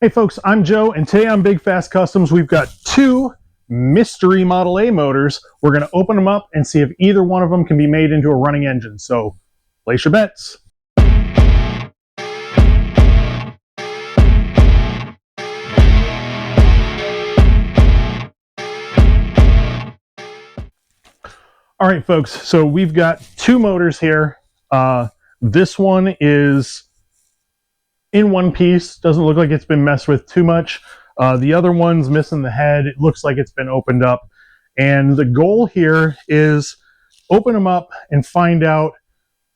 Hey folks, I'm Joe, and today on Big Fast Customs, we've got two mystery Model A motors. We're going to open them up and see if either one of them can be made into a running engine. So, place your bets. All right, folks, so we've got two motors here. This one is in one piece, doesn't look like it's been messed with too much. The other one's missing the head. It looks like it's been opened up. And the goal here is open them up and find out,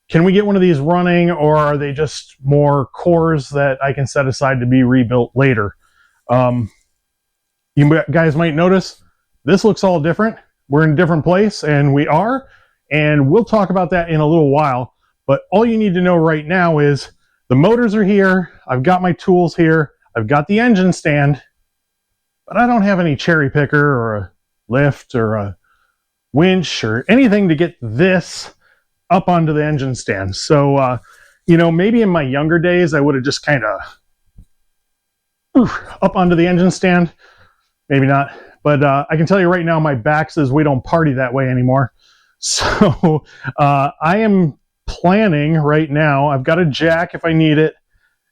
can we get one of these running, or are they just more cores that I can set aside to be rebuilt later? You guys might notice this looks all different. We're in a different place, and we are. And we'll talk about that in a little while. But all you need to know right now is the motors are here. I've got my tools here. I've got the engine stand, but I don't have any cherry picker or a lift or a winch or anything to get this up onto the engine stand. So, maybe in my younger days, I would have just kind of up onto the engine stand. Maybe not. But I can tell you right now, my back says we don't party that way anymore. So I am planning right now. I've got a jack if I need it,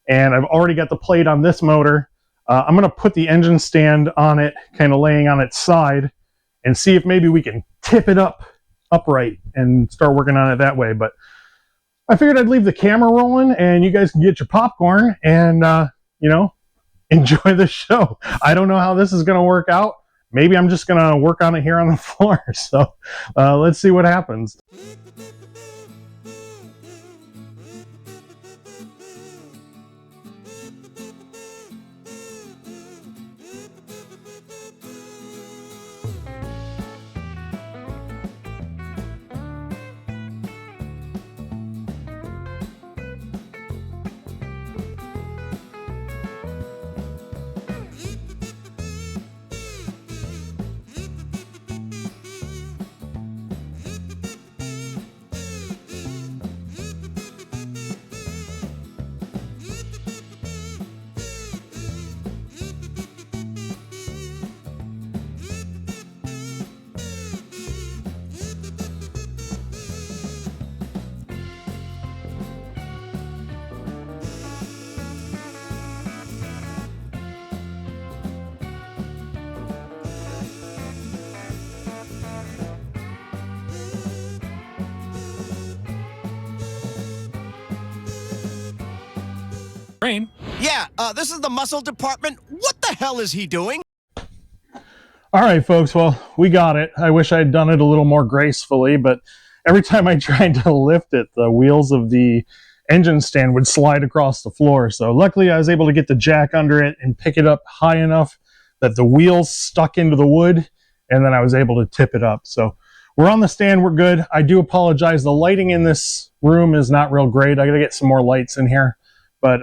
and I've already got the plate on this motor. I'm going to put the engine stand on it, kind of laying on its side, and see if maybe we can tip it upright and start working on it that way. But I figured I'd leave the camera rolling, and you guys can get your popcorn and enjoy the show. I don't know how this is going to work out. Maybe I'm just going to work on it here on the floor. So let's see what happens. Rain. Yeah, this is the muscle department. What the hell is he doing? All right, folks. Well, we got it. I wish I had done it a little more gracefully, but every time I tried to lift it, the wheels of the engine stand would slide across the floor. So luckily I was able to get the jack under it and pick it up high enough that the wheels stuck into the wood, and then I was able to tip it up. So we're on the stand. We're good. I do apologize. The lighting in this room is not real great. I got to get some more lights in here. But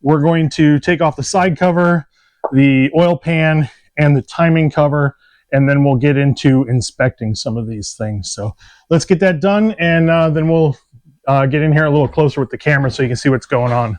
we're going to take off the side cover, the oil pan, and the timing cover, and then we'll get into inspecting some of these things. So let's get that done, and then we'll get in here a little closer with the camera so you can see what's going on.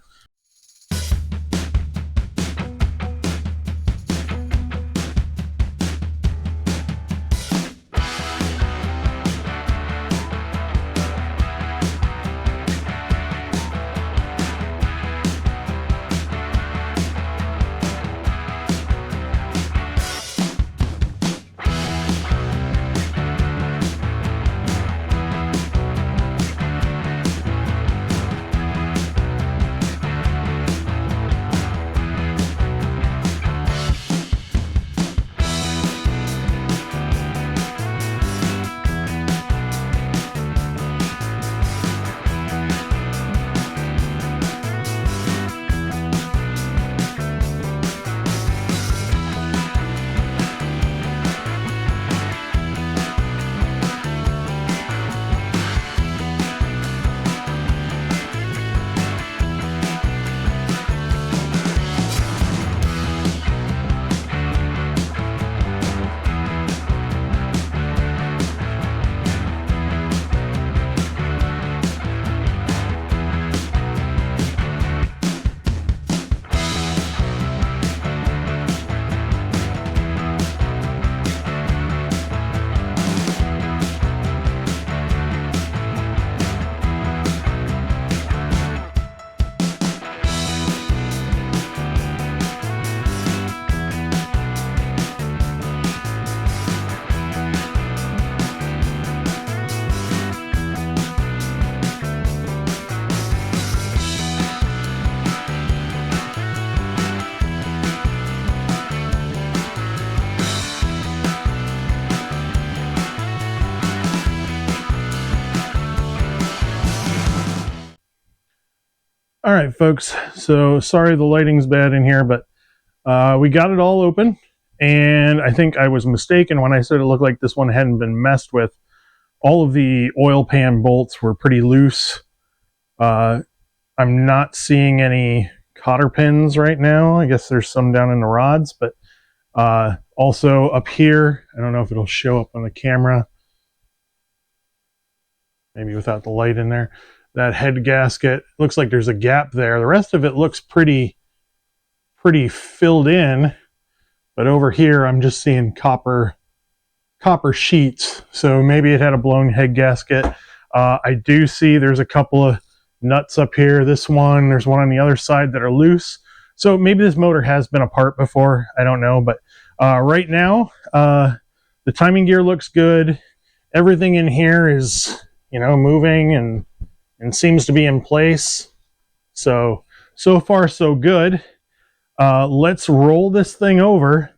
All right, folks. So sorry the lighting's bad in here, but we got it all open. And I think I was mistaken when I said it looked like this one hadn't been messed with. All of the oil pan bolts were pretty loose. I'm not seeing any cotter pins right now. I guess there's some down in the rods, but also up here, I don't know if it'll show up on the camera. Maybe without the light in there. That head gasket, looks like there's a gap there. The rest of it looks pretty filled in, but over here I'm just seeing copper sheets. So maybe it had a blown head gasket. I do see there's a couple of nuts up here. There's one on the other side that are loose. So maybe this motor has been apart before. I don't know, but right now the timing gear looks good. Everything in here is, moving and seems to be in place. So far so good. Let's roll this thing over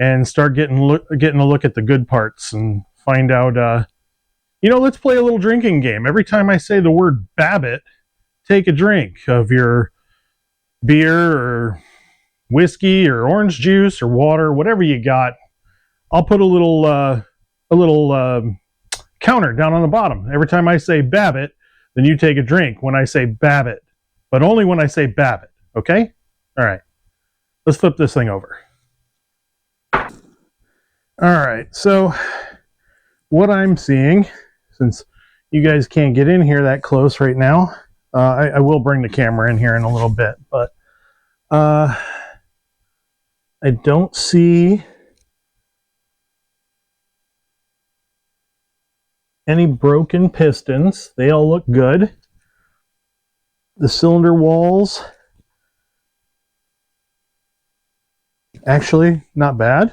and start getting a look at the good parts and find out. Let's play a little drinking game. Every time I say the word Babbitt, take a drink of your beer or whiskey or orange juice or water, whatever you got. I'll put a little counter down on the bottom. Every time I say Babbitt, then you take a drink when I say Babbitt, but only when I say Babbitt, okay? All right, let's flip this thing over. All right, so what I'm seeing, since you guys can't get in here that close right now, I will bring the camera in here in a little bit, but I don't see any broken pistons. They all look good. The cylinder walls, actually not bad.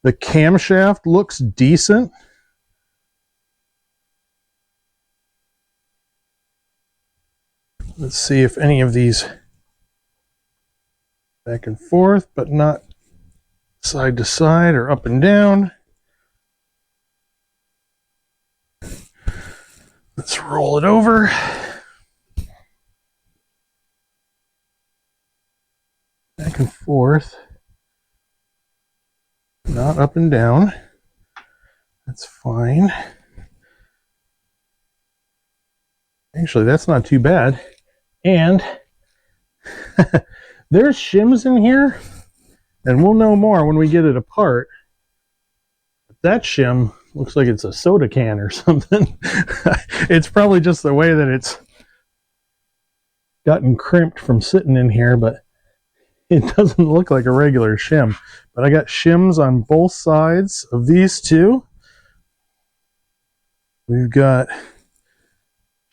The camshaft looks decent. Let's see if any of these back and forth, but not side to side or up and down. Let's roll it over. Back and forth. Not up and down. That's fine. Actually, that's not too bad. And there's shims in here, and we'll know more when we get it apart. That shim looks like it's a soda can or something. It's probably just the way that it's gotten crimped from sitting in here, but it doesn't look like a regular shim. But I got shims on both sides of these two. We've got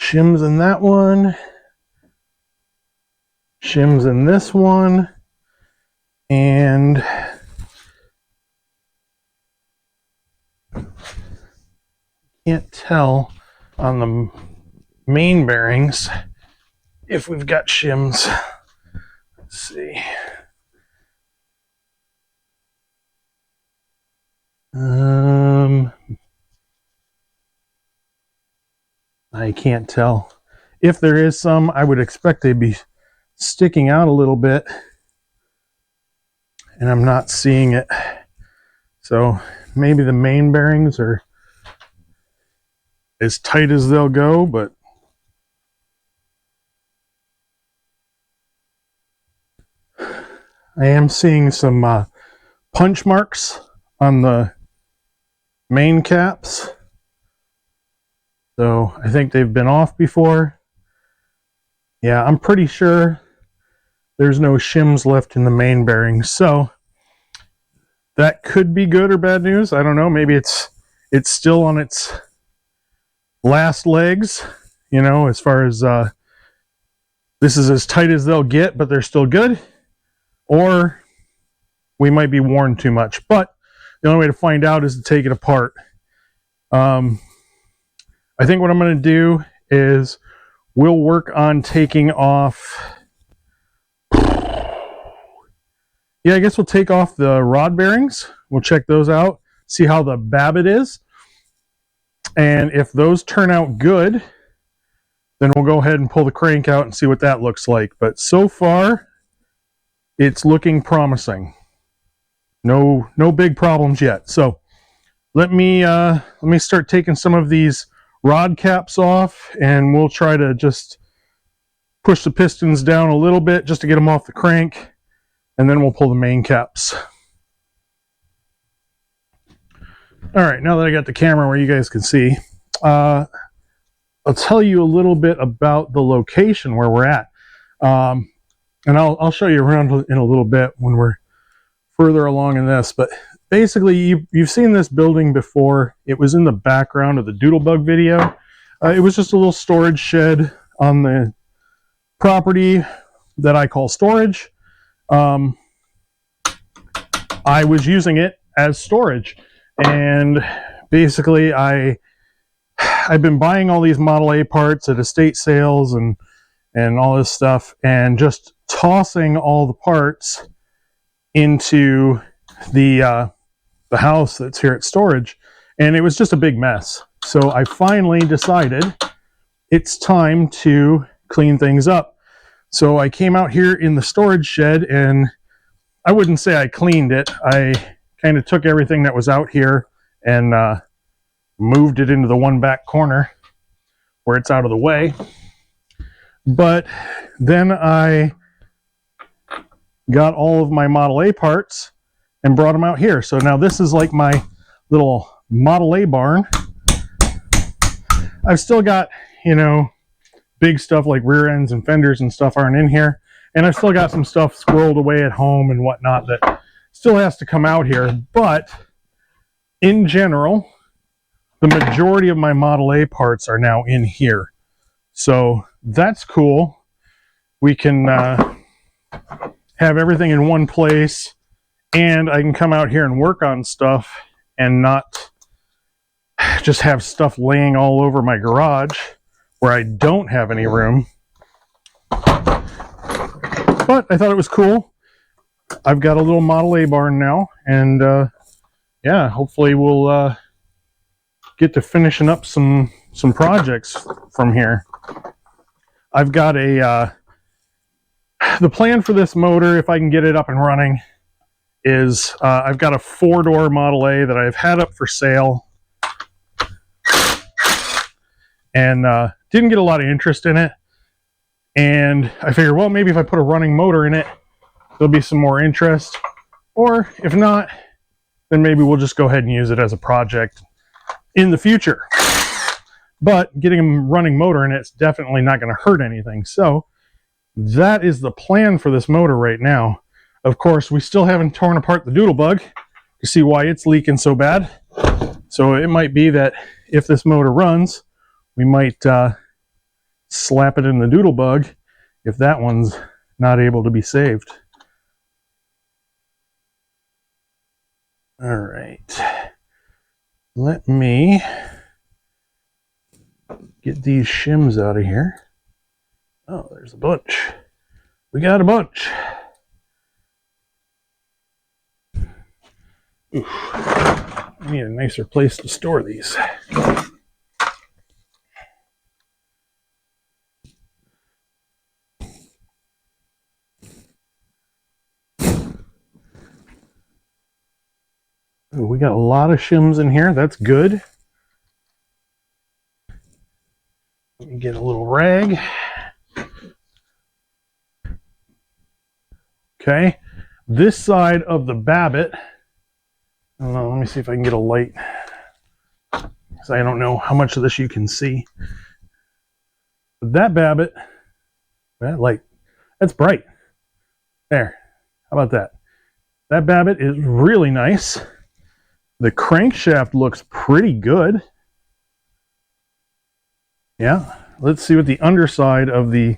shims in that one, shims in this one, and can't tell on the main bearings if we've got shims. Let's see. I can't tell. If there is some, I would expect they'd be sticking out a little bit, and I'm not seeing it. So maybe the main bearings are as tight as they'll go, but I am seeing some punch marks on the main caps. So I think they've been off before. Yeah, I'm pretty sure there's no shims left in the main bearings. So that could be good or bad news. I don't know. Maybe it's still on its last legs, as far as this is as tight as they'll get, but they're still good. Or we might be worn too much. But the only way to find out is to take it apart. I think what I'm going to do is we'll work on taking off. Yeah, I guess we'll take off the rod bearings. We'll check those out, see how the Babbitt is. And if those turn out good, then we'll go ahead and pull the crank out and see what that looks like. But so far, it's looking promising. No big problems yet. So let me start taking some of these rod caps off, and we'll try to just push the pistons down a little bit just to get them off the crank, and then we'll pull the main caps. All right, now that I got the camera where you guys can see, I'll tell you a little bit about the location where we're at. And I'll show you around in a little bit when we're further along in this. But basically, you've seen this building before. It was in the background of the Doodlebug video. It was just a little storage shed on the property that I call storage. I was using it as storage. And basically, I've been buying all these Model A parts at estate sales and all this stuff, and just tossing all the parts into the house that's here at storage, and it was just a big mess. So I finally decided it's time to clean things up. So I came out here in the storage shed, and I wouldn't say I cleaned it. I kind of took everything that was out here and moved it into the one back corner where it's out of the way. But then I got all of my Model A parts and brought them out here. So now this is like my little Model A barn. I've still got, you know, big stuff like rear ends and fenders and stuff aren't in here. And I've still got some stuff squirreled away at home and whatnot that still has to come out here. But in general, the majority of my Model A parts are now in here. So that's cool. We can have everything in one place, and I can come out here and work on stuff and not just have stuff laying all over my garage where I don't have any room. But I thought it was cool. I've got a little Model A barn now, and yeah, hopefully we'll get to finishing up some projects from here. I've got the plan for this motor, if I can get it up and running, is I've got a 4-door Model A that I've had up for sale, and didn't get a lot of interest in it. And I figured, well, maybe if I put a running motor in it, there'll be some more interest. Or if not, then maybe we'll just go ahead and use it as a project in the future. But getting a running motor in it's definitely not going to hurt anything. So that is the plan for this motor right now. Of course, we still haven't torn apart the Doodlebug to see why it's leaking so bad. So it might be that if this motor runs, we might slap it in the Doodlebug if that one's not able to be saved. All right. Let me get these shims out of here. Oh, there's a bunch. We got a bunch. Oof. I need a nicer place to store these. Ooh, we got a lot of shims in here. That's good. Let me get a little rag. Okay, this side of the Babbitt, I don't know, let me see if I can get a light, because I don't know how much of this you can see. But that Babbitt, that light, that's bright. There, how about that? That Babbitt is really nice. The crankshaft looks pretty good. Yeah, let's see what the underside of the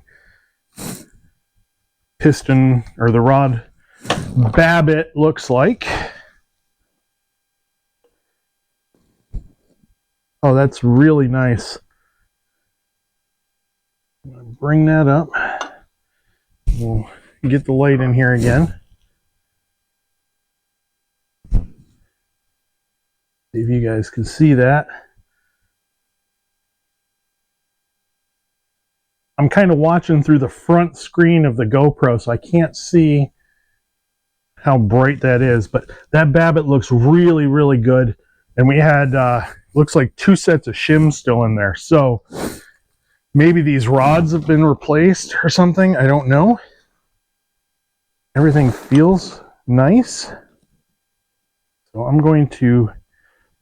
piston or the rod Babbitt looks like. Oh, that's really nice. I'm gonna bring that up. We'll get the light in here again. See if you guys can see that. I'm kind of watching through the front screen of the GoPro, so I can't see how bright that is, but that Babbitt looks really, really good. And we had, looks like 2 sets of shims still in there. So maybe these rods have been replaced or something. I don't know. Everything feels nice. So I'm going to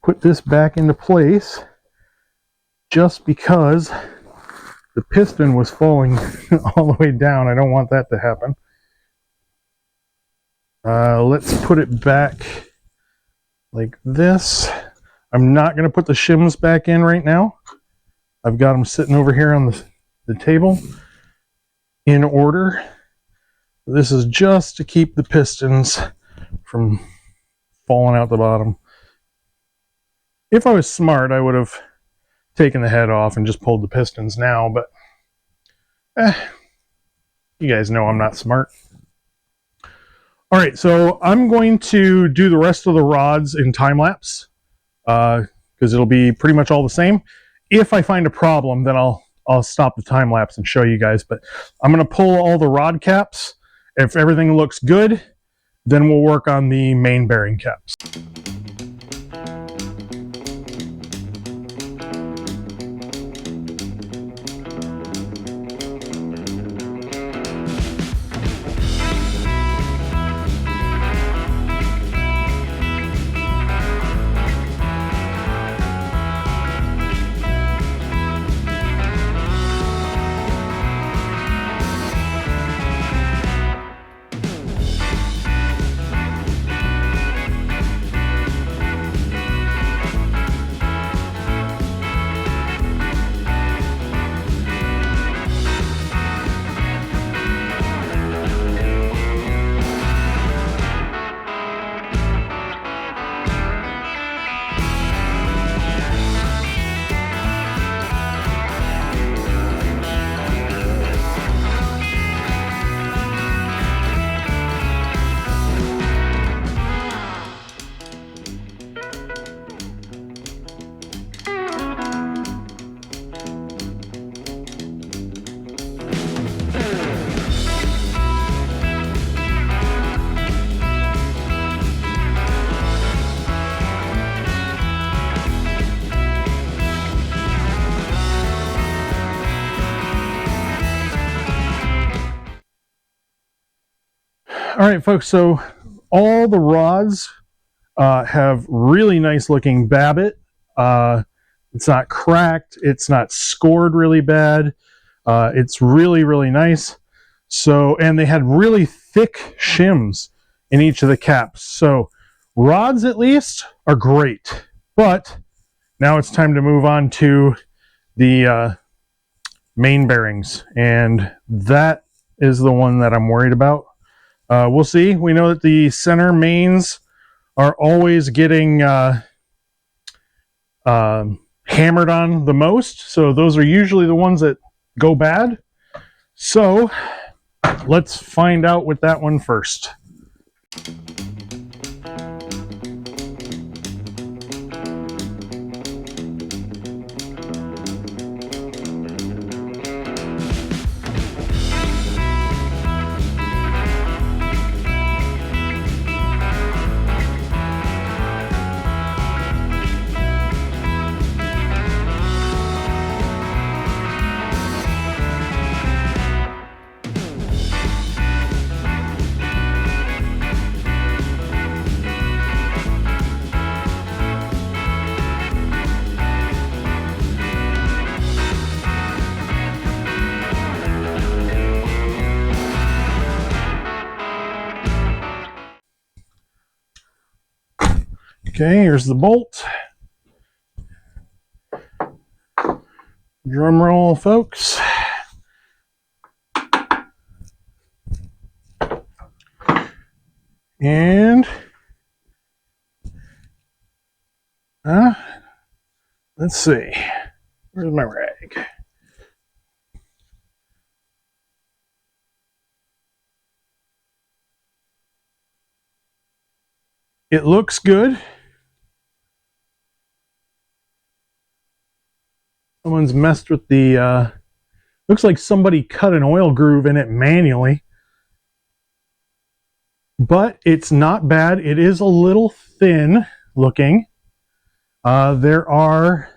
put this back into place just because the piston was falling all the way down. I don't want that to happen. Let's put it back like this. I'm not going to put the shims back in right now. I've got them sitting over here on the table in order. This is just to keep the pistons from falling out the bottom. If I was smart, I would have taken the head off and just pulled the pistons now, but you guys know I'm not smart. All right, so I'm going to do the rest of the rods in time lapse because it'll be pretty much all the same. If I find a problem, then I'll stop the time lapse and show you guys. But I'm going to pull all the rod caps. If everything looks good, then we'll work on the main bearing caps. All right, folks, so all the rods have really nice looking Babbitt. It's not cracked. It's not scored really bad. It's really, really nice. So, and they had really thick shims in each of the caps. So rods at least are great. But now it's time to move on to the main bearings. And that is the one that I'm worried about. We'll see. We know that the center mains are always getting hammered on the most. So those are usually the ones that go bad. So let's find out with that one first. Okay, here's the bolt. Drum roll, folks. And let's see. Where's my rag? It looks good. Someone's messed with the Looks like somebody cut an oil groove in it manually. But it's not bad. It is a little thin looking. There are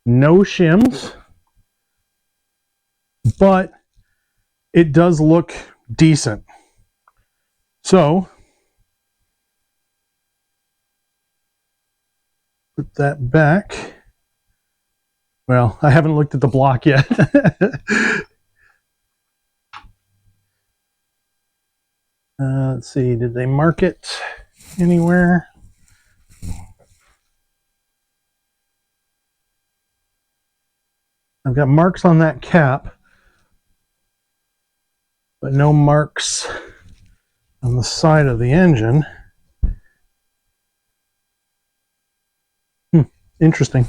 no shims, but it does look decent. So, put that back. Well, I haven't looked at the block yet. Let's see, did they mark it anywhere? I've got marks on that cap, but no marks on the side of the engine. Interesting.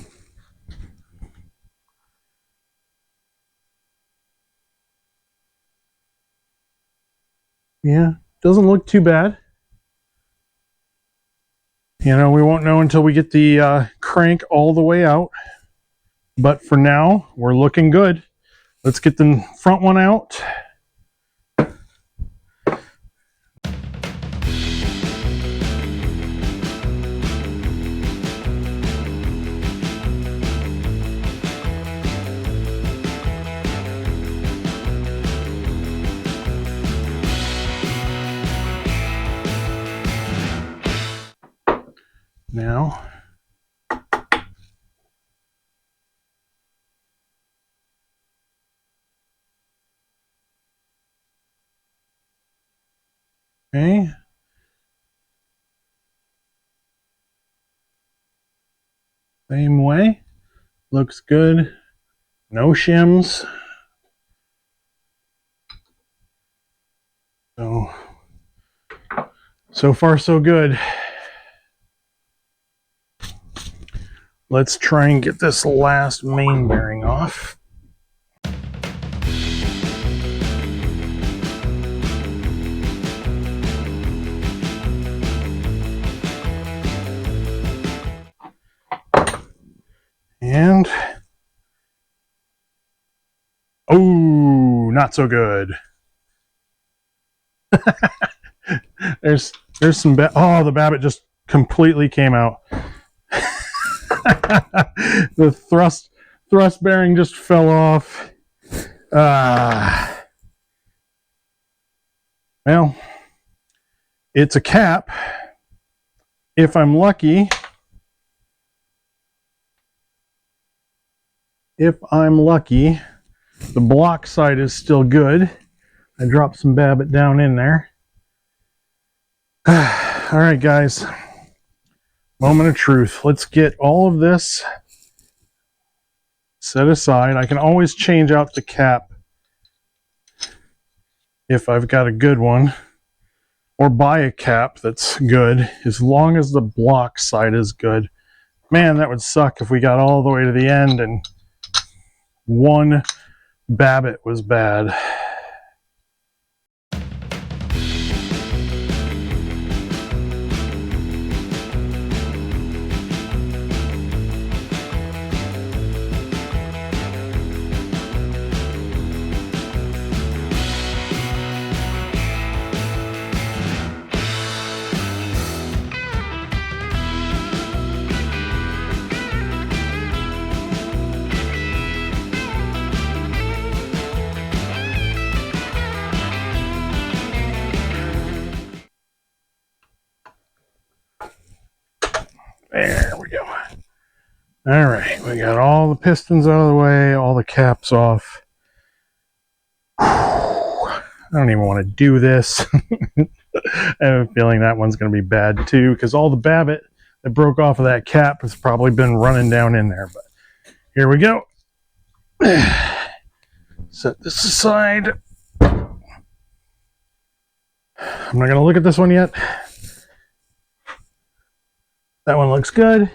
Yeah, doesn't look too bad. You know, we won't know until we get the crank all the way out. But for now, we're looking good. Let's get the front one out. Now, okay. Same way. Looks good. No shims. So far so good. Let's try and get this last main bearing off. And, oh, not so good. there's some, oh, the Babbitt just completely came out. The thrust bearing just fell off. Well, it's a cap. If I'm lucky, the block side is still good. I dropped some Babbitt down in there. All right, guys. Moment of truth. Let's get all of this set aside. I can always change out the cap if I've got a good one, or buy a cap that's good, as long as the block side is good. Man, that would suck if we got all the way to the end and one Babbitt was bad. There we go. All right, we got all the pistons out of the way, all the caps off. I don't even want to do this. I have a feeling that one's going to be bad too, because all the Babbitt that broke off of that cap has probably been running down in there. But here we go. Set this aside. I'm not going to look at this one yet. That one looks good.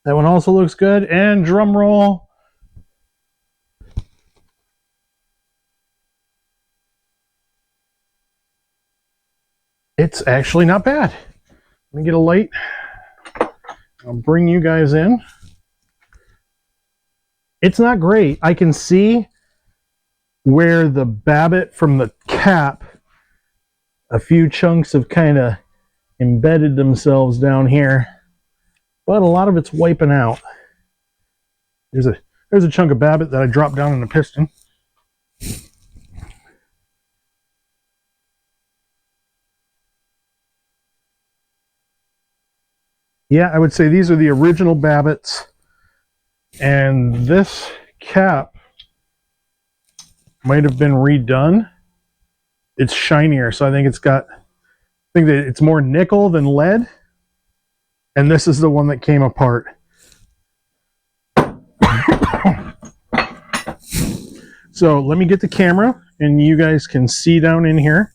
That one also looks good. And drum roll. It's actually not bad. Let me get a light. I'll bring you guys in. it's not great. I can see where the Babbitt from the cap, a few chunks have kind of embedded themselves down here, but a lot of it's wiping out. There's a chunk of Babbitt that I dropped down in the piston. Yeah, I would say these are the original Babbitts, and this cap might have been redone. It's shinier, so I think that it's more nickel than lead, and this is the one that came apart. So let me get the camera, and you guys can see down in here.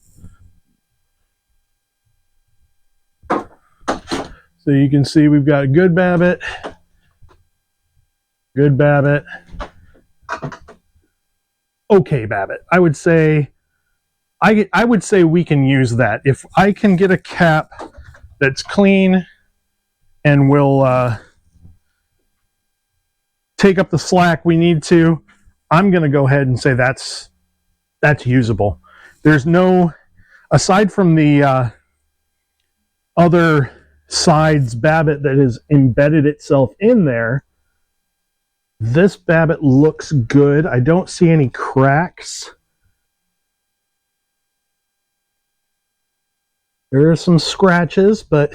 So you can see we've got a good Babbitt, okay Babbitt. I would say we can use that. If I can get a cap that's clean and will take up the slack we need to, I'm going to go ahead and say that's usable. There's no, aside from the other sides Babbitt that has embedded itself in there, this Babbitt looks good. I don't see any cracks. There are some scratches, but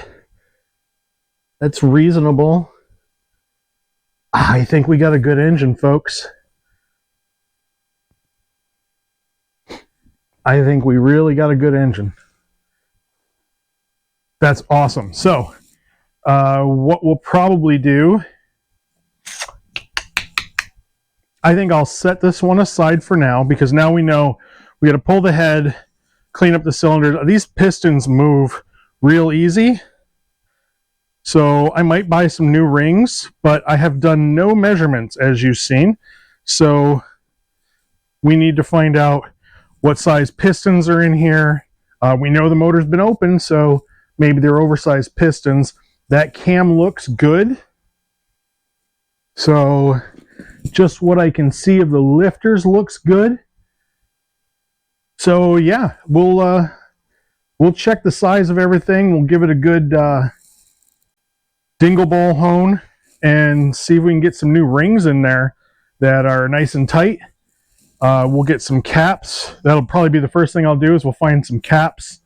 that's reasonable. I think we got a good engine, folks. I think we really got a good engine. That's awesome. So, what we'll probably do, I think I'll set this one aside for now, because now we know we got to pull the head, clean up the cylinders. These pistons move real easy. So I might buy some new rings, but I have done no measurements, as you've seen. So we need to find out what size pistons are in here. We know the motor's been open, so maybe they're oversized pistons. That cam looks good. So just what I can see of the lifters looks good. So yeah, we'll check the size of everything. We'll give it a good dingle ball hone and see if we can get some new rings in there that are nice and tight. We'll get some caps. That'll probably be the first thing I'll do, is we'll find some caps.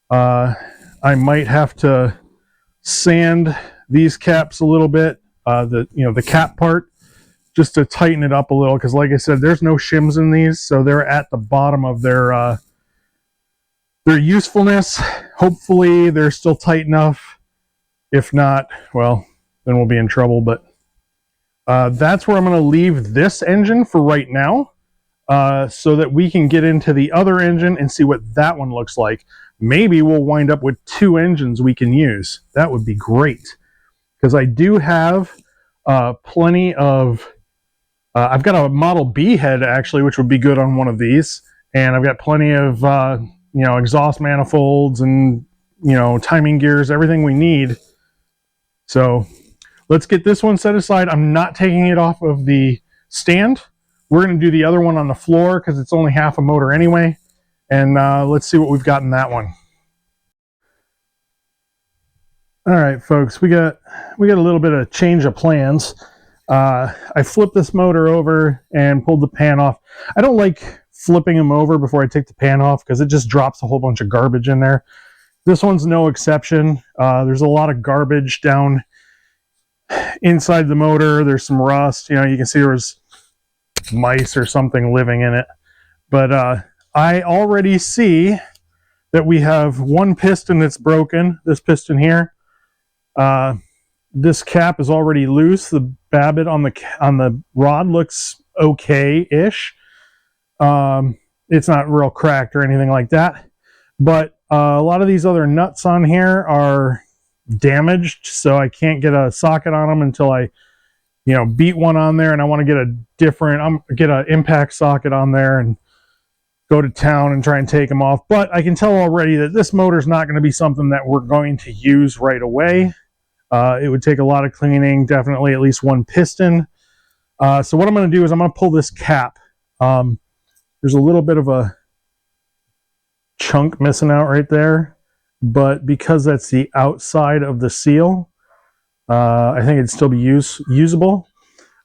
I might have to sand these caps a little bit, the cap part, just to tighten it up a little, because like I said, there's no shims in these, so they're at the bottom of their usefulness. Hopefully they're still tight enough. If not, well, then we'll be in trouble. But that's where I'm going to leave this engine for right now, so that we can get into the other engine and see what that one looks like. Maybe we'll wind up with two engines we can use. That would be great, because I do have plenty of I've got a Model B head, actually, which would be good on one of these, and I've got plenty of exhaust manifolds and timing gears, everything we need. So let's get this one set aside. I'm not taking it off of the stand. We're going to do the other one on the floor, because it's only half a motor anyway. And let's see what we've got in that one. All right, folks, we got a little bit of change of plans. I flipped this motor over and pulled the pan off. I don't like flipping them over before I take the pan off, because it just drops a whole bunch of garbage in there. This one's no exception. There's a lot of garbage down inside the motor. There's some rust. You can see there was mice or something living in it. But I already see that we have one piston that's broken. This piston here. This cap is already loose. The Babbitt on the rod looks okay-ish. It's not real cracked or anything like that. But a lot of these other nuts on here are damaged, so I can't get a socket on them until I beat one on there, and I want to get an impact socket on there and go to town and try and take them off. But I can tell already that this motor is not going to be something that we're going to use right away. It would take a lot of cleaning, definitely at least one piston. So what I'm going to do is I'm going to pull this cap. There's a little bit of a chunk missing out right there, but because that's the outside of the seal, I think it'd still be usable.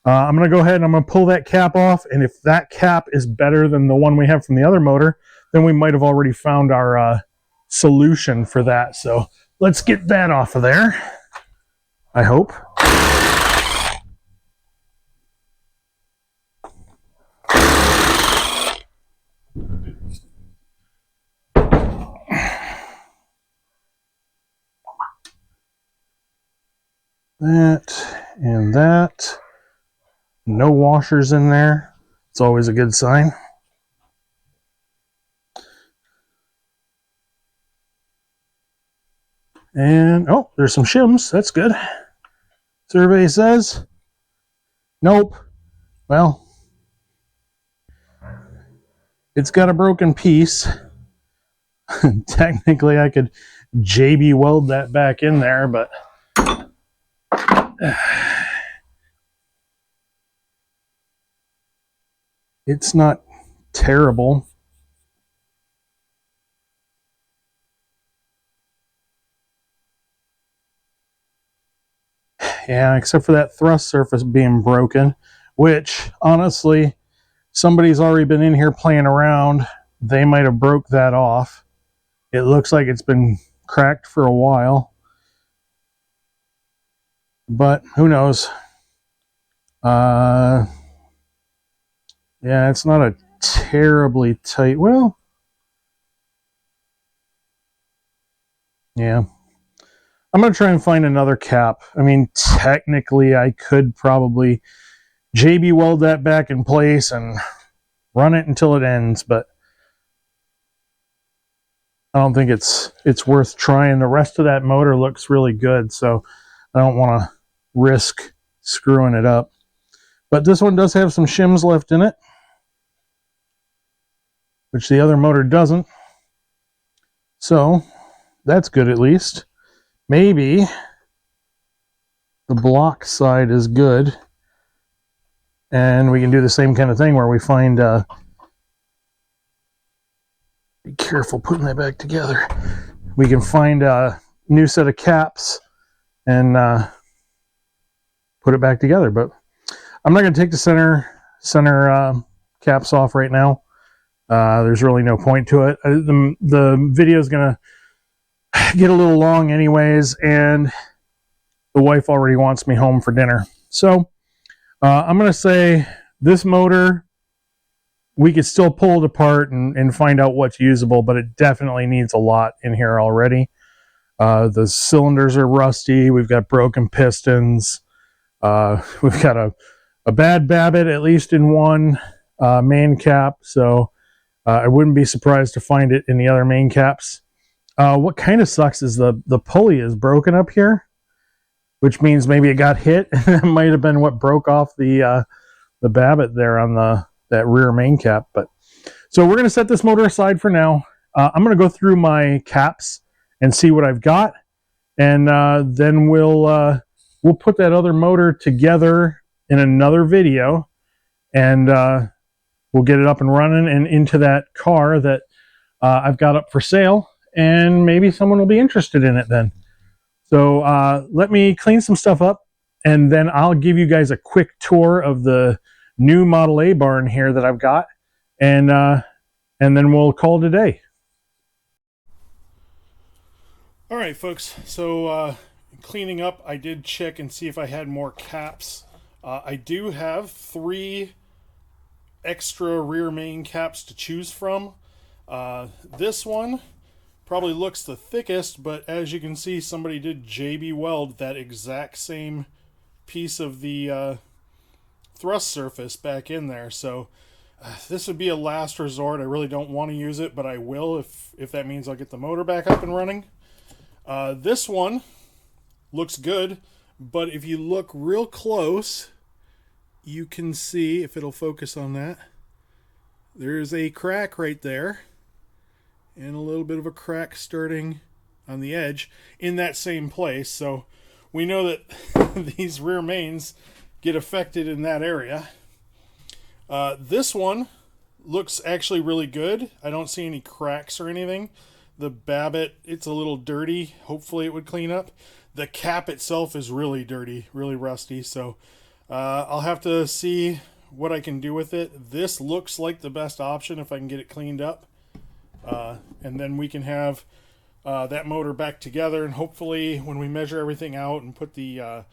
I'm going to go ahead and I'm going to pull that cap off, and if that cap is better than the one we have from the other motor, then we might have already found our solution for that. So let's get that off of there, I hope. That and that. No washers in there. It's always a good sign. And, oh, there's some shims. That's good. Survey says, nope. Well, it's got a broken piece. Technically, I could JB weld that back in there, but it's not terrible. Yeah, except for that thrust surface being broken, which, honestly, somebody's already been in here playing around. They might have broke that off. It looks like it's been cracked for a while. But who knows? Yeah, it's not a terribly tight... Well, yeah. I'm going to try and find another cap. I mean, technically, I could probably JB weld that back in place and run it until it ends, but I don't think it's worth trying. The rest of that motor looks really good, so I don't want to risk screwing it up. But this one does have some shims left in it, which the other motor doesn't. So that's good at least. Maybe the block side is good, and we can do the same kind of thing where we find be careful putting that back together. We can find a new set of caps and put it back together, but I'm not going to take the center caps off right now. There's really no point to it. The video is going to get a little long anyways, and the wife already wants me home for dinner. So I'm going to say this motor, we could still pull it apart and find out what's usable, but it definitely needs a lot in here already. The cylinders are rusty. We've got broken pistons. We've got a bad Babbitt, at least in one main cap, so I wouldn't be surprised to find it in the other main caps. What kind of sucks is the pulley is broken up here, which means maybe it got hit. That might have been what broke off the Babbitt there on that rear main cap. But so we're going to set this motor aside for now. I'm going to go through my caps and see what I've got, and then we'll put that other motor together in another video, and we'll get it up and running and into that car that I've got up for sale, and maybe someone will be interested in it then. So let me clean some stuff up, and then I'll give you guys a quick tour of the new Model A barn here that I've got, and then we'll call it a day. All right, folks, so cleaning up, I did check and see if I had more caps. I do have 3 extra rear main caps to choose from. This one probably looks the thickest, but as you can see, somebody did JB weld that exact same piece of the thrust surface back in there. So this would be a last resort. I really don't want to use it, but I will if that means I'll get the motor back up and running. This one looks good, but if you look real close, you can see, if it'll focus on that, there's a crack right there and a little bit of a crack starting on the edge in that same place. So we know that these rear mains get affected in that area. This one looks actually really good. I don't see any cracks or anything. The Babbitt, it's a little dirty. Hopefully it would clean up. The cap itself is really dirty, really rusty. So I'll have to see what I can do with it. This looks like the best option if I can get it cleaned up. And then we can have that motor back together. And hopefully when we measure everything out and put the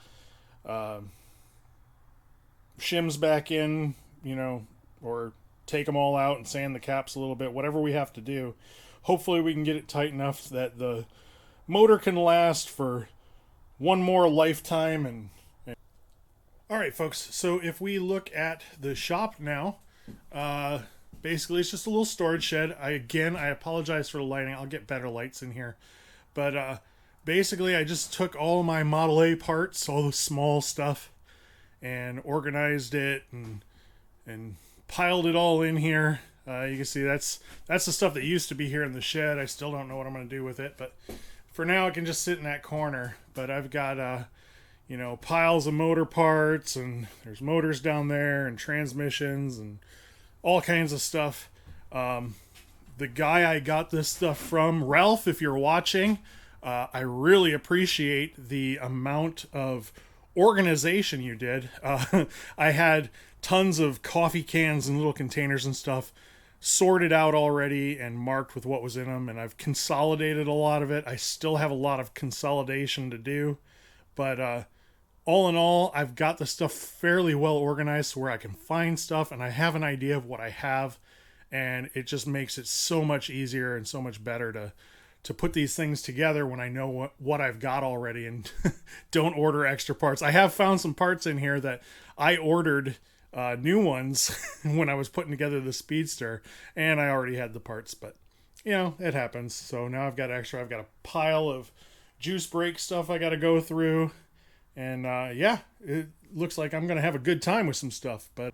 shims back in, you know, or take them all out and sand the caps a little bit, whatever we have to do, hopefully we can get it tight enough that the motor can last for one more lifetime. And all right, folks, so if we look at the shop now, basically it's just a little storage shed. I apologize for the lighting. I'll get better lights in here, but basically I just took all my Model A parts, all the small stuff, and organized it and piled it all in here. You can see that's the stuff that used to be here in the shed. I still don't know what I'm going to do with it, but for now it can just sit in that corner. But I've got you know, piles of motor parts, and there's motors down there and transmissions and all kinds of stuff. The guy I got this stuff from, Ralph, if you're watching, I really appreciate the amount of organization you did. I had tons of coffee cans and little containers and stuff sorted out already and marked with what was in them, and I've consolidated a lot of it. I still have a lot of consolidation to do, but all in all, I've got the stuff fairly well organized where I can find stuff and I have an idea of what I have, and it just makes it so much easier and so much better to put these things together when I know what I've got already and don't order extra parts. I have found some parts in here that I ordered new ones when I was putting together the Speedster, and I already had the parts, but you know, it happens. So now I've got extra. I've got a pile of juice brake stuff I got to go through, and yeah, it looks like I'm going to have a good time with some stuff. But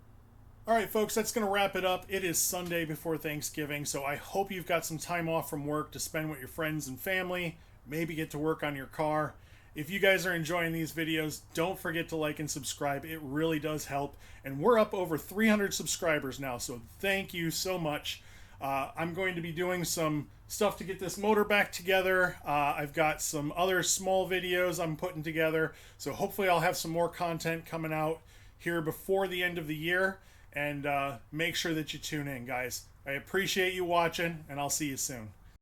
all right, folks, that's going to wrap it up. It is Sunday before Thanksgiving, so I hope you've got some time off from work to spend with your friends and family, maybe get to work on your car. If you guys are enjoying these videos, don't forget to like and subscribe. It really does help. And we're up over 300 subscribers now, so thank you so much. I'm going to be doing some stuff to get this motor back together. I've got some other small videos I'm putting together, so hopefully I'll have some more content coming out here before the end of the year. And make sure that you tune in, guys. I appreciate you watching, and I'll see you soon.